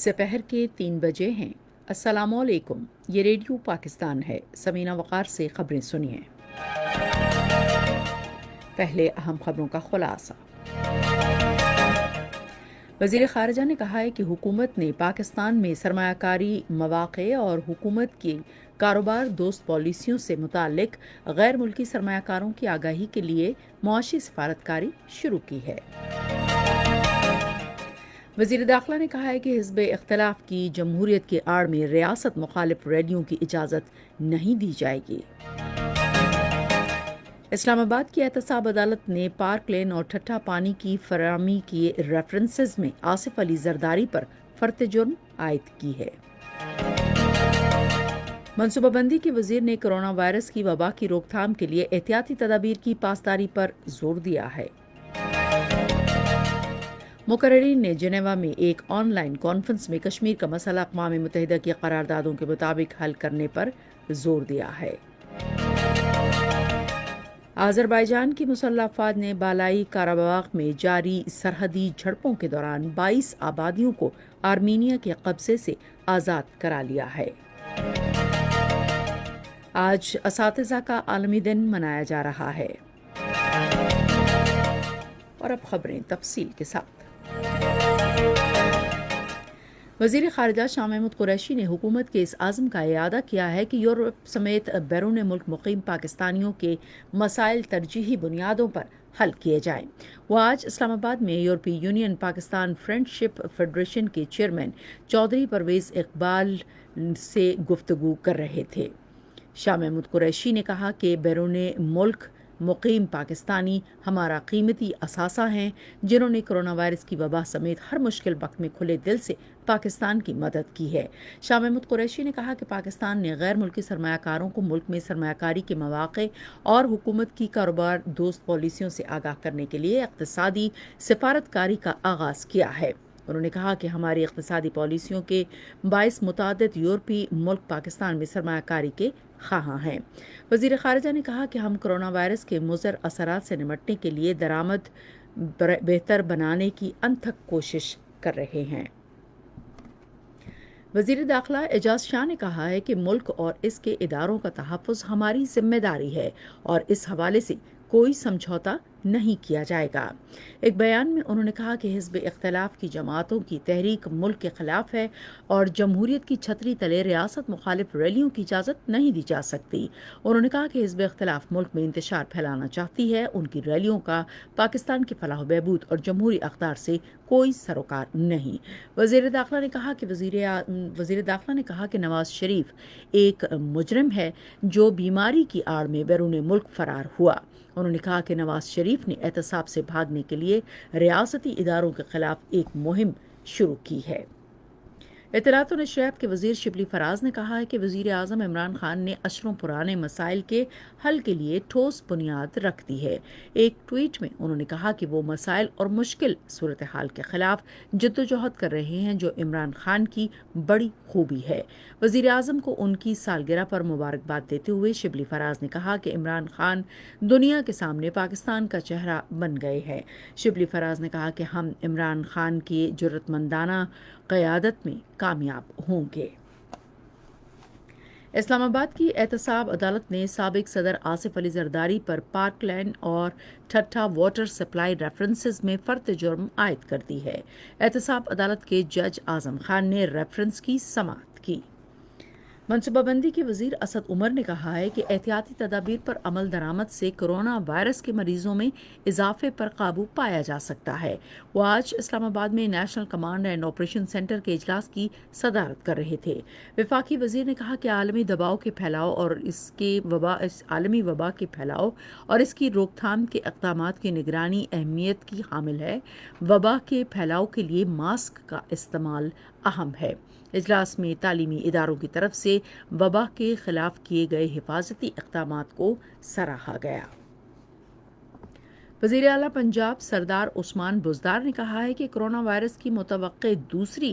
سپہر کے 3 بجے ہیں۔ السلام علیکم، یہ ریڈیو پاکستان ہے۔ سمینہ وقار سے خبریں سنیے۔ پہلے اہم خبروں کا خلاصہ۔ وزیر خارجہ نے کہا ہے کہ حکومت نے پاکستان میں سرمایہ کاری مواقع اور حکومت کی کاروبار دوست پالیسیوں سے متعلق غیر ملکی سرمایہ کاروں کی آگاہی کے لیے معاشی سفارتکاری شروع کی ہے۔ وزیر داخلہ نے کہا ہے کہ حزب اختلاف کی جمہوریت کی آڑ میں ریاست مخالف ریلیوں کی اجازت نہیں دی جائے گی۔ اسلام آباد کی احتساب عدالت نے پارک لین اور ٹھٹھا پانی کی فراہمی کی ریفرنسز میں آصف علی زرداری پر فرد جرم عائد کی ہے۔ منصوبہ بندی کے وزیر نے کرونا وائرس کی وبا کی روک تھام کے لیے احتیاطی تدابیر کی پاسداری پر زور دیا ہے۔ مقررین نے جنیوا میں ایک آن لائن کانفرنس میں کشمیر کا مسئلہ اقوام متحدہ کی قراردادوں کے مطابق حل کرنے پر زور دیا ہے۔ آذربائیجان کی مسلح افواج نے بالائی قراباغ میں جاری سرحدی جھڑپوں کے دوران 22 آبادیوں کو آرمینیا کے قبضے سے آزاد کرا لیا ہے۔ آج اساتذہ کا عالمی دن منایا جا رہا ہے۔ اور اب خبریں تفصیل کے ساتھ۔ وزیر خارجہ شاہ محمود قریشی نے حکومت کے اس عزم کا اعادہ کیا ہے کہ یورپ سمیت بیرون ملک مقیم پاکستانیوں کے مسائل ترجیحی بنیادوں پر حل کیے جائیں۔ وہ آج اسلام آباد میں یورپی یونین پاکستان فرینڈشپ فیڈریشن کے چیئرمین چودھری پرویز اقبال سے گفتگو کر رہے تھے۔ شاہ محمود قریشی نے کہا کہ بیرون ملک مقیم پاکستانی ہمارا قیمتی اثاثہ ہیں، جنہوں نے کرونا وائرس کی وبا سمیت ہر مشکل وقت میں کھلے دل سے پاکستان کی مدد کی ہے۔ شاہ محمود قریشی نے کہا کہ پاکستان نے غیر ملکی سرمایہ کاروں کو ملک میں سرمایہ کاری کے مواقع اور حکومت کی کاروبار دوست پالیسیوں سے آگاہ کرنے کے لیے اقتصادی سفارتکاری کا آغاز کیا ہے۔ انہوں نے کہا کہ ہماری اقتصادی پالیسیوں کے باعث متعدد یورپی ملک پاکستان میں سرمایہ کاری کے خواہاں ہیں۔ وزیر خارجہ نے کہا کہ ہم کرونا وائرس کے مضر اثرات سے نمٹنے کے لیے درآمد بہتر بنانے کی انتھک کوشش کر رہے ہیں۔ وزیر داخلہ اعجاز شاہ نے کہا ہے کہ ملک اور اس کے اداروں کا تحفظ ہماری ذمہ داری ہے اور اس حوالے سے کوئی سمجھوتا نہیں کیا جائے گا۔ ایک بیان میں انہوں نے کہا کہ حزب اختلاف کی جماعتوں کی تحریک ملک کے خلاف ہے اور جمہوریت کی چھتری تلے ریاست مخالف ریلیوں کی اجازت نہیں دی جا سکتی۔ انہوں نے کہا کہ حزب اختلاف ملک میں انتشار پھیلانا چاہتی ہے، ان کی ریلیوں کا پاکستان کی فلاح و بہبود اور جمہوری اقدار سے کوئی سروکار نہیں۔ وزیر داخلہ نے کہا کہ نواز شریف ایک مجرم ہے جو بیماری کی آڑ میں بیرون ملک فرار ہوا۔ انہوں نے کہا کہ نواز شریف نے احتساب سے بھاگنے کے لیے ریاستی اداروں کے خلاف ایک مہم شروع کی ہے۔ اطلاعات و نشریات کے وزیر شبلی فراز نے کہا ہے کہ وزیر اعظم عمران خان نے عشروں پرانے مسائل کے حل کے لیے ٹھوس بنیاد رکھ دی ہے۔ ایک ٹویٹ میں انہوں نے کہا کہ وہ مسائل اور مشکل صورتحال کے خلاف جدوجہد کر رہے ہیں، جو عمران خان کی بڑی خوبی ہے۔ وزیر اعظم کو ان کی سالگرہ پر مبارکباد دیتے ہوئے شبلی فراز نے کہا کہ عمران خان دنیا کے سامنے پاکستان کا چہرہ بن گئے ہیں۔ شبلی فراز نے کہا کہ ہم عمران خان کی جرأتمندانہ قیادت میں کامیاب ہوں گے۔ اسلام آباد کی احتساب عدالت نے سابق صدر آصف علی زرداری پر پارک لین اور ٹھٹھا واٹر سپلائی ریفرنسز میں فرد جرم عائد کر دی ہے۔ احتساب عدالت کے جج اعظم خان نے ریفرنس کی سماعت کی۔ منصوبہ بندی کے وزیر اسد عمر نے کہا ہے کہ احتیاطی تدابیر پر عمل درآمد سے کرونا وائرس کے مریضوں میں اضافے پر قابو پایا جا سکتا ہے۔ وہ آج اسلام آباد میں national command and operation centre کے اجلاس کی صدارت کر رہے تھے۔ وفاقی وزیر نے کہا کہ عالمی دباؤ کے پھیلاؤ اور عالمی وبا کے پھیلاؤ اور اس کی روک تھام کے اقدامات کی نگرانی اہمیت کی حامل ہے۔ وبا کے پھیلاؤ کے لیے ماسک کا استعمال اہم ہے۔ اجلاس میں تعلیمی اداروں کی طرف سے وبا کے خلاف کیے گئے حفاظتی اقدامات کو سراہا گیا۔ وزیر اعلیٰ پنجاب سردار عثمان بزدار نے کہا ہے کہ کرونا وائرس کی متوقع دوسری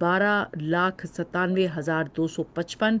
12,97,255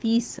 30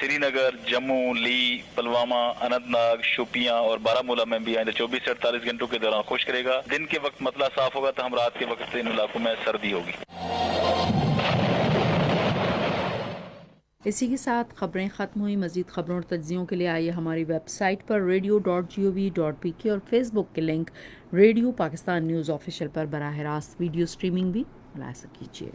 سری نگر، جموں، لی، پلوامہ، اننت ناگ، شوپیاں اور بارہ میں بھی آئندہ 24 سے 48 گھنٹوں کے دوران خشک رہے گا. دن کے وقت مطلع صاف ہوگا تاہم رات کے وقت ان علاقوں میں سردی ہوگی. اسی کے ساتھ خبریں ختم ہوئی. مزید خبروں اور تجزیوں کے لیے آئیے ہماری ویب سائٹ پر radio.gov.pk اور فیس بک کے link radio Pakistan news official پر براہ راست ویڈیو سٹریمنگ بھی ملاحظہ کیجیے.